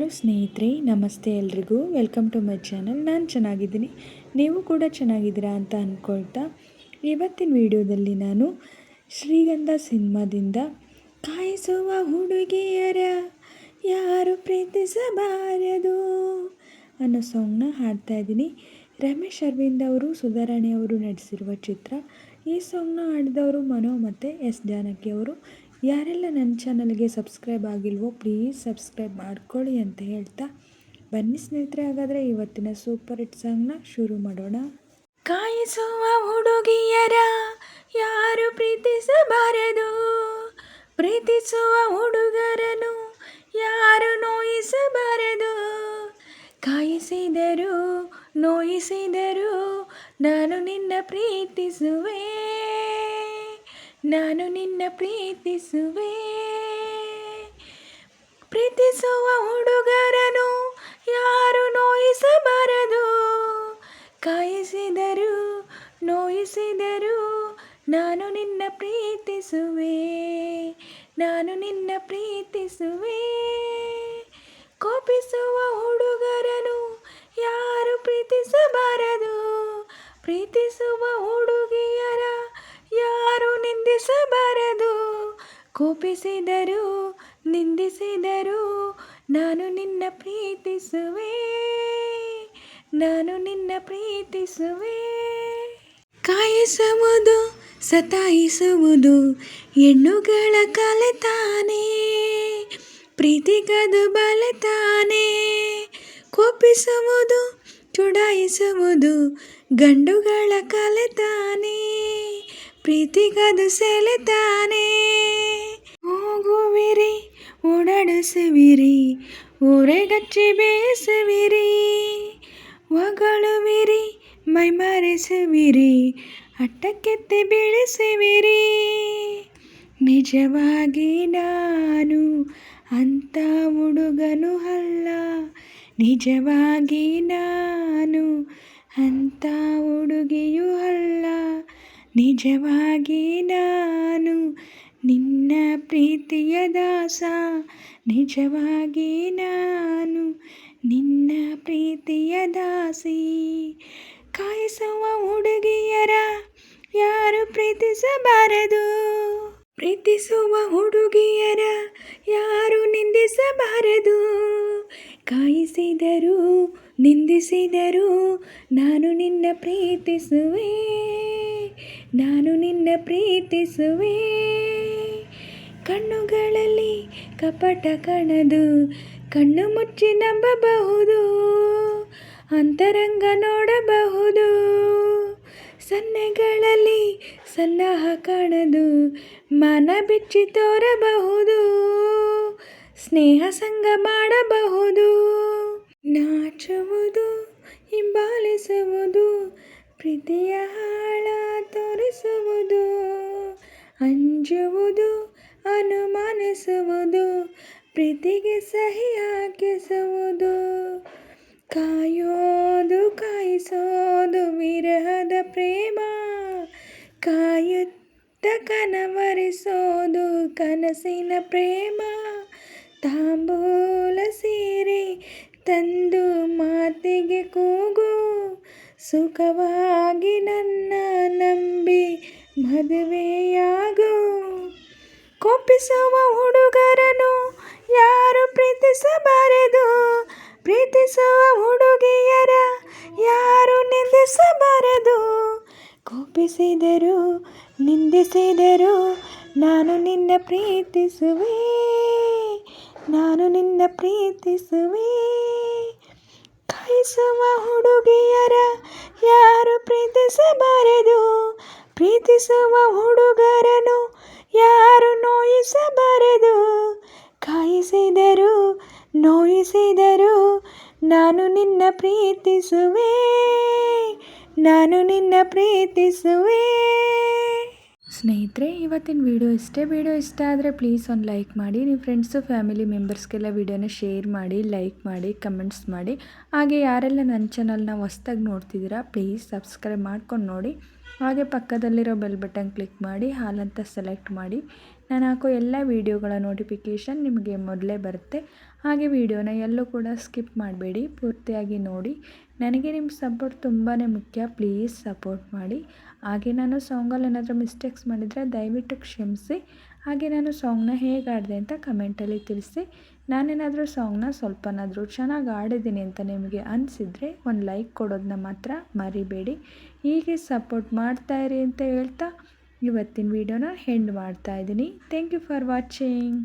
Hello ಸ್ನೇಹಿತರೆ, ನಮಸ್ತೆ ಎಲ್ರಿಗೂ. Welcome to my channel. ನಾನು ಚೆನ್ನಾಗಿದ್ದೀನಿ, ನೀವು ಕೂಡ ಚೆನ್ನಾಗಿದ್ದೀರಾ ಅಂತ ಅಂದ್ಕೊಳ್ತಾ ಇವತ್ತಿನ ವಿಡಿಯೋದಲ್ಲಿ ನಾನು ಶ್ರೀಗಂಧ ಸಿನಿಮಾದಿಂದ ಕಾಯಿಸುವ ಹುಡುಗಿಯರ ಯಾರು ಪ್ರೀತಿಸಬಾರದು ಅನ್ನೋ ಸಾಂಗ್ನ ಹಾಡ್ತಾ ಇದ್ದೀನಿ. ರಮೇಶ್ ಅರವಿಂದ್ ಅವರು, ಸುಧಾರಾಣಿ ಅವರು ನಟಿಸಿರುವ ಚಿತ್ರ. ಈ ಸಾಂಗ್ನ ಹಾಡಿದವರು ಮನೋ ಮತ್ತು ಎಸ್ ಜಾನಕಿ ಅವರು. ಯಾರೆಲ್ಲ ನನ್ನ ಚಾನಲ್ಗೆ ಸಬ್ಸ್ಕ್ರೈಬ್ ಆಗಿಲ್ವೋ ಪ್ಲೀಸ್ ಸಬ್ಸ್ಕ್ರೈಬ್ ಮಾಡ್ಕೊಳ್ಳಿ ಅಂತ ಹೇಳ್ತಾ ಬನ್ನಿ ಸ್ನೇಹಿತರೆ, ಹಾಗಾದರೆ ಇವತ್ತಿನ ಸೂಪರ್ ಹಿಟ್ ಸಾಂಗ್ನ ಶುರು ಮಾಡೋಣ. ಕಾಯಿಸುವ ಹುಡುಗಿಯರ ಯಾರು ಪ್ರೀತಿಸಬಾರದು, ಪ್ರೀತಿಸುವ ಹುಡುಗರನು ಯಾರು ನೋಯಿಸಬಾರದು. ಕಾಯಿಸಿದರು ನೋಯಿಸಿದರು ನಾನು ನಿನ್ನ ಪ್ರೀತಿಸುವೆ, ನಾನು ನಿನ್ನ ಪ್ರೀತಿಸುವೆ. ಪ್ರೀತಿಸುವ ಹುಡುಗರನು ಯಾರು ನೋಯಿಸಬಾರದು. ಕಾಯಿಸಿದರು ನೋಯಿಸಿದರು ನಾನು ನಿನ್ನ ಪ್ರೀತಿಸುವೆ, ನಾನು ನಿನ್ನ ಪ್ರೀತಿಸುವೆ. ಕೋಪಿಸುವ ಹುಡುಗರನು ಯಾರು ಪ್ರೀತಿಸಬಾರದು, ಪ್ರೀತಿಸುವ ಹುಡುಗಿಯರ ಯಾರು ನಿಂದಿಸಬಾರದು. ಕೋಪಿಸಿದರು ನಿಂದಿಸಿದರು ನಾನು ನಿನ್ನ ಪ್ರೀತಿಸುವೆ, ನಾನು ನಿನ್ನ ಪ್ರೀತಿಸುವೆ. ಕಾಯಿಸುವುದು ಸತಾಯಿಸುವುದು ಹೆಣ್ಣುಗಳ ಕಲೆ ತಾನೇ, ಪ್ರೀತಿಗದು ಬಲೆ ತಾನೇ. ಕೋಪಿಸುವುದು ಚುಡಾಯಿಸುವುದು ಗಂಡುಗಳ ಕಲೆ ತಾನೇ, ಪ್ರೀತಿಗದು ಸೆಲೆ ತಾನೇ. ಹೋಗುವಿರಿ ಓಡಾಡಿಸುವಿರಿ ಊರೆಗಚ್ಚಿ ಬೇಯಿಸುವಿರಿ, ಹೊಗಳುವಿರಿ ಮೈಮರೆಸುವಿರಿ ಅಟ್ಟಕ್ಕೆತ್ತಿ ಬೀಳಿಸುವಿರಿ. ನಿಜವಾಗಿ ನಾನು ಅಂಥ ಹುಡುಗನು ಅಲ್ಲ, ನಿಜವಾಗಿ ನಾನು ಅಂಥ ಹುಡುಗಿಯೂ ಅಲ್ಲ. ನಿಜವಾಗಿ ನಾನು ನಿನ್ನ ಪ್ರೀತಿಯ ದಾಸ, ನಿಜವಾಗಿ ನಾನು ನಿನ್ನ ಪ್ರೀತಿಯ ದಾಸಿ. ಕಾಯಿಸುವ ಹುಡುಗಿಯರ ಯಾರು ಪ್ರೀತಿಸಬಾರದು, ಪ್ರೀತಿಸುವ ಹುಡುಗಿಯರ ಯಾರು ನಿಂದಿಸಬಾರದು. ಕಾಯಿಸಿದರು ನಿಂದಿಸಿದರು ನಾನು ನಿನ್ನ ಪ್ರೀತಿಸುವೆ, ನಾನು ನಿನ್ನ ಪ್ರೀತಿಸುವೆ. ಕಣ್ಣುಗಳಲ್ಲಿ ಕಪಟ ಕಾಣದು, ಕಣ್ಣು ಮುಚ್ಚಿ ನಂಬಬಹುದು, ಅಂತರಂಗ ನೋಡಬಹುದು. ಸನ್ನೆಗಳಲ್ಲಿ ಸನ್ನಾಹ ಕಾಣದು, ಮನ ಬಿಚ್ಚಿ ತೋರಬಹುದು, ಸ್ನೇಹ ಸಂಗ ಮಾಡಬಹುದು. ನಾಚುವುದು ಹಿಂಬಾಲಿಸುವುದು ಪ್ರೀತಿಯ ಹಾಳ ತೋರಿಸುವುದು, ಅಂಜುವುದು ಅನುಮಾನಿಸುವುದು ಪ್ರೀತಿಗೆ ಸಹಿ ಹಾಕಿಸುವುದು. ಕಾಯೋದು ಕಾಯಿಸೋದು ವಿರಹದ ಪ್ರೇಮ, ಕಾಯುತ್ತ ಕನವರಿಸೋದು ಕನಸಿನ ಪ್ರೇಮ. ತಾಂಬೂಲ ಸೀರೆ ತಂದು ಮಾತಿಗೆ ಕೂಗು, ಸುಖವಾಗಿ ನನ್ನ ನಂಬಿ ಮದುವೆಯಾಗು. ಕೋಪಿಸುವ ಹುಡುಗರನು ಯಾರು ಪ್ರೀತಿಸಬಾರದು, ಪ್ರೀತಿಸುವ ಹುಡುಗಿಯರ ಯಾರು ನಿಂದಿಸಬಾರದು. ಕೋಪಿಸಿದರು ನಿಂದಿಸಿದರು ನಾನು ನಿನ್ನ ಪ್ರೀತಿಸುವೆ, ನಾನು ನಿನ್ನ ಪ್ರೀತಿಸುವೆ. ಕಾಯಿಸುವ ಹುಡುಗಿಯರ ಯಾರು ಪ್ರೀತಿಸಬಾರದು, ಪ್ರೀತಿಸುವ ಹುಡುಗರನು ಯಾರು ನೋಯಿಸಬಾರದು. ಕಾಯಿಸಿದರು ನೋಯಿಸಿದರು ನಾನು ನಿನ್ನ ಪ್ರೀತಿಸುವೆ, ನಾನು ನಿನ್ನ ಪ್ರೀತಿಸುವೆ. ಸ್ನೇಹಿತರೆ, ಇವತ್ತಿನ ವಿಡಿಯೋ ಇಷ್ಟೇ. ವಿಡಿಯೋ ಇಷ್ಟ ಆದರೆ ಪ್ಲೀಸ್ ಒಂದು ಲೈಕ್ ಮಾಡಿ, ನಿಮ್ಮ ಫ್ರೆಂಡ್ಸು ಫ್ಯಾಮಿಲಿ ಮೆಂಬರ್ಸ್ಗೆಲ್ಲ ವಿಡಿಯೋನ ಶೇರ್ ಮಾಡಿ, ಲೈಕ್ ಮಾಡಿ, ಕಮೆಂಟ್ಸ್ ಮಾಡಿ. ಹಾಗೆ ಯಾರೆಲ್ಲ ನನ್ನ ಚಾನಲ್ನ ಹೊಸ್ದಾಗಿ ನೋಡ್ತಿದ್ದೀರಾ ಪ್ಲೀಸ್ ಸಬ್ಸ್ಕ್ರೈಬ್ ಮಾಡ್ಕೊಂಡು ನೋಡಿ. ಹಾಗೆ ಪಕ್ಕದಲ್ಲಿರೋ ಬೆಲ್ ಬಟನ್ ಕ್ಲಿಕ್ ಮಾಡಿ ಹಾಲ್ ಅಂತ ಸೆಲೆಕ್ಟ್ ಮಾಡಿ. ನಾನು ಹಾಕೋ ಎಲ್ಲ ವೀಡಿಯೋಗಳ ನೋಟಿಫಿಕೇಷನ್ ನಿಮಗೆ ಮೊದಲೇ ಬರುತ್ತೆ. ಹಾಗೆ ವೀಡಿಯೋನ ಎಲ್ಲೂ ಕೂಡ ಸ್ಕಿಪ್ ಮಾಡಬೇಡಿ, ಪೂರ್ತಿಯಾಗಿ ನೋಡಿ. ನನಗೆ ನಿಮ್ಮ ಸಪೋರ್ಟ್ ತುಂಬಾ ಮುಖ್ಯ, ಪ್ಲೀಸ್ ಸಪೋರ್ಟ್ ಮಾಡಿ. ಹಾಗೆ ನಾನು ಸಾಂಗಲ್ಲಿ ಏನಾದರೂ ಮಿಸ್ಟೇಕ್ಸ್ ಮಾಡಿದರೆ ದಯವಿಟ್ಟು ಕ್ಷಮಿಸಿ. ಹಾಗೆ ನಾನು ಸಾಂಗ್ನ ಹೇಗೆ ಆಡಿದೆ ಅಂತ ಕಮೆಂಟಲ್ಲಿ ತಿಳಿಸಿ. ನಾನೇನಾದರೂ ಸಾಂಗ್ನ ಸ್ವಲ್ಪನಾದರೂ ಚೆನ್ನಾಗಿ ಆಡಿದ್ದೀನಿ ಅಂತ ನಿಮಗೆ ಅನಿಸಿದರೆ ಒಂದು ಲೈಕ್ ಕೊಡೋದನ್ನ ಮಾತ್ರ ಮರಿಬೇಡಿ. ಹೀಗೆ ಸಪೋರ್ಟ್ ಮಾಡ್ತಾಯಿರಿ ಅಂತ ಹೇಳ್ತಾ ಇವತ್ತಿನ ವೀಡಿಯೋನ ಎಂಡ್ ಮಾಡ್ತಾಯಿದ್ದೀನಿ. Thank you for watching.